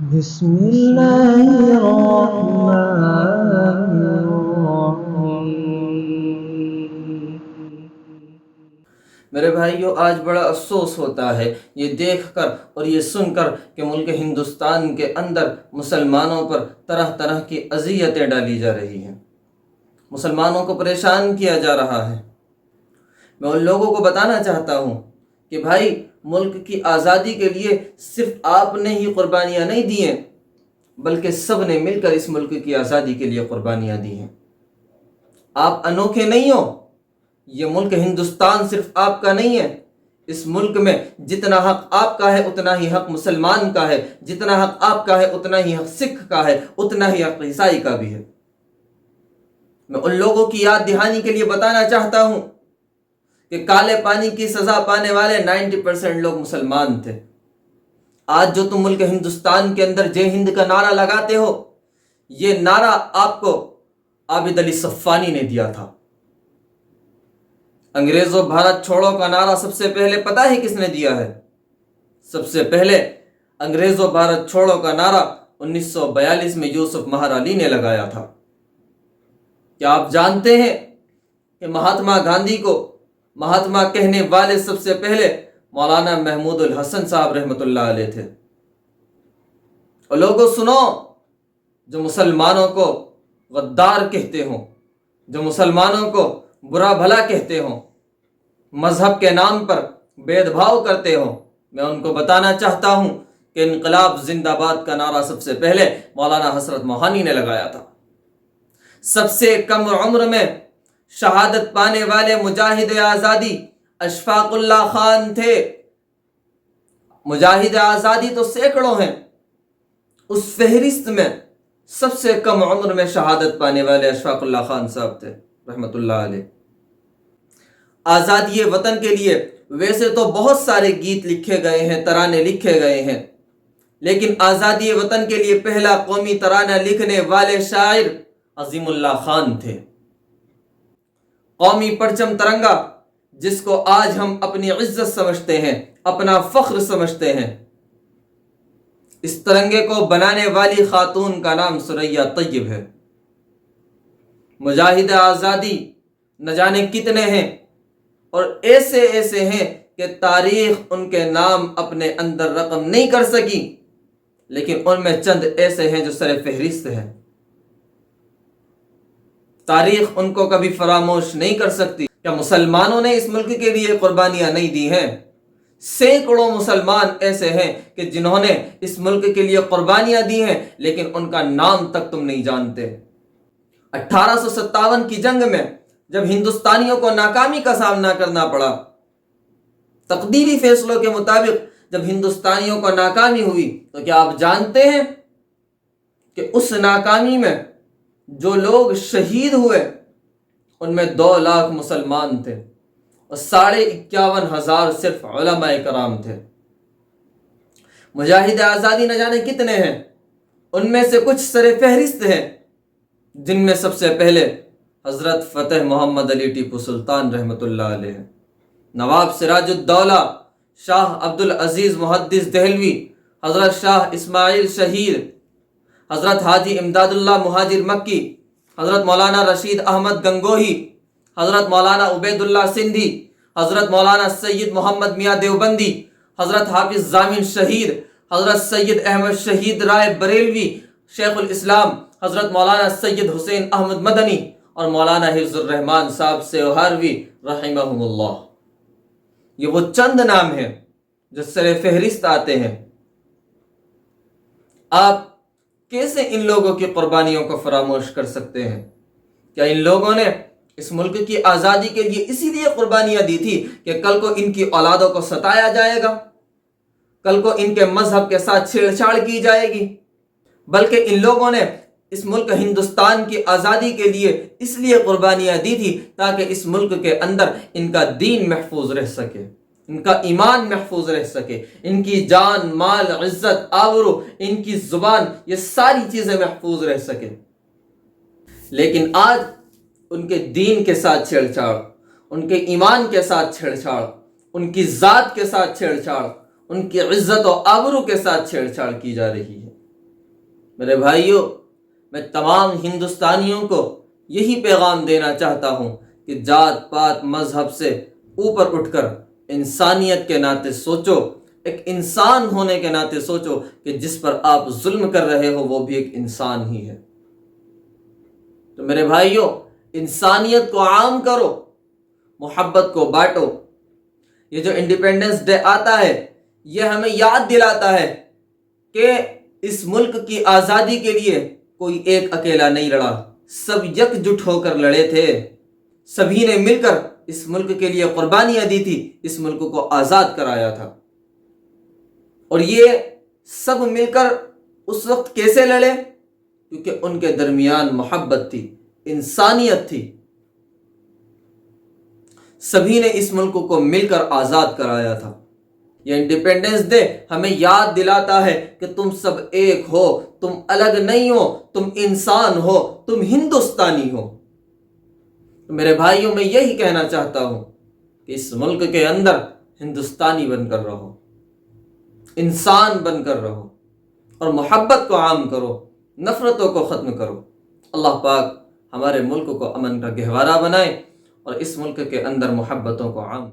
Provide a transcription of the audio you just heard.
بسم اللہ الرحمن الرحیم۔ میرے بھائیوں، آج بڑا افسوس ہوتا ہے یہ دیکھ کر اور یہ سن کر کہ ملک ہندوستان کے اندر مسلمانوں پر طرح طرح کی اذیتیں ڈالی جا رہی ہیں، مسلمانوں کو پریشان کیا جا رہا ہے۔ میں ان لوگوں کو بتانا چاہتا ہوں کہ بھائی، ملک کی آزادی کے لیے صرف آپ نے ہی قربانیاں نہیں دی ہیں، بلکہ سب نے مل کر اس ملک کی آزادی کے لیے قربانیاں دی ہیں۔ آپ انوکھے نہیں ہو، یہ ملک ہندوستان صرف آپ کا نہیں ہے۔ اس ملک میں جتنا حق آپ کا ہے اتنا ہی حق مسلمان کا ہے، جتنا حق آپ کا ہے اتنا ہی حق سکھ کا ہے، اتنا ہی حق عیسائی کا بھی ہے۔ میں ان لوگوں کی یاد دہانی کے لیے بتانا چاہتا ہوں کہ کالے پانی کی سزا پانے والے 90% لوگ مسلمان تھے۔ آج جو تم ملک ہندوستان کے اندر جے ہند کا نعرہ لگاتے ہو، یہ نعرہ آپ کو عابد علی صفانی نے دیا تھا۔ انگریزوں بھارت چھوڑو کا نعرہ سب سے پہلے پتہ ہے کس نے دیا ہے؟ سب سے پہلے انگریزوں بھارت چھوڑو کا نعرہ 1942 میں یوسف مہر علی نے لگایا تھا۔ کیا آپ جانتے ہیں کہ مہاتما گاندھی کو مہاتما کہنے والے سب سے پہلے مولانا محمود الحسن صاحب رحمۃ اللہ علیہ تھے؟ اور لوگوں سنو، جو مسلمانوں کو غدار کہتے ہوں، جو مسلمانوں کو برا بھلا کہتے ہوں، مذہب کے نام پر بید بھاؤ کرتے ہوں، میں ان کو بتانا چاہتا ہوں کہ انقلاب زندہ باد کا نعرہ سب سے پہلے مولانا حسرت موہانی نے لگایا تھا۔ سب سے کم عمر میں شہادت پانے والے مجاہد آزادی اشفاق اللہ خان تھے۔ مجاہد آزادی تو سینکڑوں ہیں، اس فہرست میں سب سے کم عمر میں شہادت پانے والے اشفاق اللہ خان صاحب تھے رحمۃ اللہ علیہ۔ آزادی وطن کے لیے ویسے تو بہت سارے گیت لکھے گئے ہیں، ترانے لکھے گئے ہیں، لیکن آزادی وطن کے لیے پہلا قومی ترانہ لکھنے والے شاعر عظیم اللہ خان تھے۔ قومی پرچم ترنگا، جس کو آج ہم اپنی عزت سمجھتے ہیں، اپنا فخر سمجھتے ہیں، اس ترنگے کو بنانے والی خاتون کا نام ثریا طیب ہے۔ مجاہد آزادی نہ جانے کتنے ہیں، اور ایسے ایسے ہیں کہ تاریخ ان کے نام اپنے اندر رقم نہیں کر سکی، لیکن ان میں چند ایسے ہیں جو سر فہرست ہیں۔ تاریخ ان کو کبھی فراموش نہیں کر سکتی۔ کیا مسلمانوں نے اس ملک کے لیے قربانیاں نہیں دی ہیں؟ سینکڑوں مسلمان ایسے ہیں کہ جنہوں نے اس ملک کے لیے قربانیاں دی ہیں، لیکن ان کا نام تک تم نہیں جانتے۔ 1857 کی جنگ میں جب ہندوستانیوں کو ناکامی کا سامنا کرنا پڑا، تقدیری فیصلوں کے مطابق جب ہندوستانیوں کو ناکامی ہوئی، تو کیا آپ جانتے ہیں کہ اس ناکامی میں جو لوگ شہید ہوئے ان میں 2 لاکھ مسلمان تھے اور 51,500 صرف علماء کرام تھے۔ مجاہد آزادی نہ جانے کتنے ہیں، ان میں سے کچھ سر فہرست ہیں، جن میں سب سے پہلے حضرت فتح محمد علی ٹیپو سلطان رحمۃ اللہ علیہ، نواب سراج الدولہ شاہ عبد العزیز محدث دہلوی، حضرت شاہ اسماعیل شہید، حضرت حاجی امداد اللہ مہاجر مکی، حضرت مولانا رشید احمد گنگوہی، حضرت مولانا عبید اللہ سندھی، حضرت مولانا سید محمد میاں دیوبندی، حضرت حافظ ضامن شہید، حضرت سید احمد شہید رائے بریلوی، شیخ الاسلام حضرت مولانا سید حسین احمد مدنی اور مولانا حفظ الرحمان صاحب سیوہاروی رحمہم اللہ۔ یہ وہ چند نام ہیں جو سر فہرست آتے ہیں۔ آپ کیسے ان لوگوں کی قربانیوں کو فراموش کر سکتے ہیں؟ کیا ان لوگوں نے اس ملک کی آزادی کے لیے اسی لیے قربانیاں دی تھی کہ کل کو ان کی اولادوں کو ستایا جائے گا، کل کو ان کے مذہب کے ساتھ چھیڑ چھاڑ کی جائے گی؟ بلکہ ان لوگوں نے اس ملک ہندوستان کی آزادی کے لیے اس لیے قربانیاں دی تھی تاکہ اس ملک کے اندر ان کا دین محفوظ رہ سکے، ان کا ایمان محفوظ رہ سکے، ان کی جان مال عزت آبرو، ان کی زبان، یہ ساری چیزیں محفوظ رہ سکے۔ لیکن آج ان کے دین کے ساتھ چھیڑ چھاڑ، ان کے ایمان کے ساتھ چھیڑ چھاڑ، ان کی ذات کے ساتھ چھیڑ چھاڑ، ان کی عزت و آبرو کے ساتھ چھیڑ چھاڑ کی جا رہی ہے۔ میرے بھائیوں، میں تمام ہندوستانیوں کو یہی پیغام دینا چاہتا ہوں کہ ذات پات مذہب سے اوپر اٹھ کر انسانیت کے ناطے سوچو، ایک انسان ہونے کے ناطے سوچو کہ جس پر آپ ظلم کر رہے ہو وہ بھی ایک انسان ہی ہے۔ تو میرے بھائیوں، انسانیت کو عام کرو، محبت کو بانٹو۔ یہ جو انڈیپینڈنس ڈے آتا ہے یہ ہمیں یاد دلاتا ہے کہ اس ملک کی آزادی کے لیے کوئی ایک اکیلا نہیں لڑا، سب یکجٹ ہو کر لڑے تھے، سبھی نے مل کر اس ملک کے لیے قربانیاں دی تھی، اس ملک کو آزاد کرایا تھا۔ اور یہ سب مل کر اس وقت کیسے لڑے؟ کیونکہ ان کے درمیان محبت تھی، انسانیت تھی، سبھی نے اس ملک کو مل کر آزاد کرایا تھا۔ یہ انڈیپینڈنس ڈے ہمیں یاد دلاتا ہے کہ تم سب ایک ہو، تم الگ نہیں ہو، تم انسان ہو، تم ہندوستانی ہو۔ تو میرے بھائیوں، میں یہی کہنا چاہتا ہوں کہ اس ملک کے اندر ہندوستانی بن کر رہو، انسان بن کر رہو، اور محبت کو عام کرو، نفرتوں کو ختم کرو۔ اللہ پاک ہمارے ملک کو امن کا گہوارہ بنائے اور اس ملک کے اندر محبتوں کو عام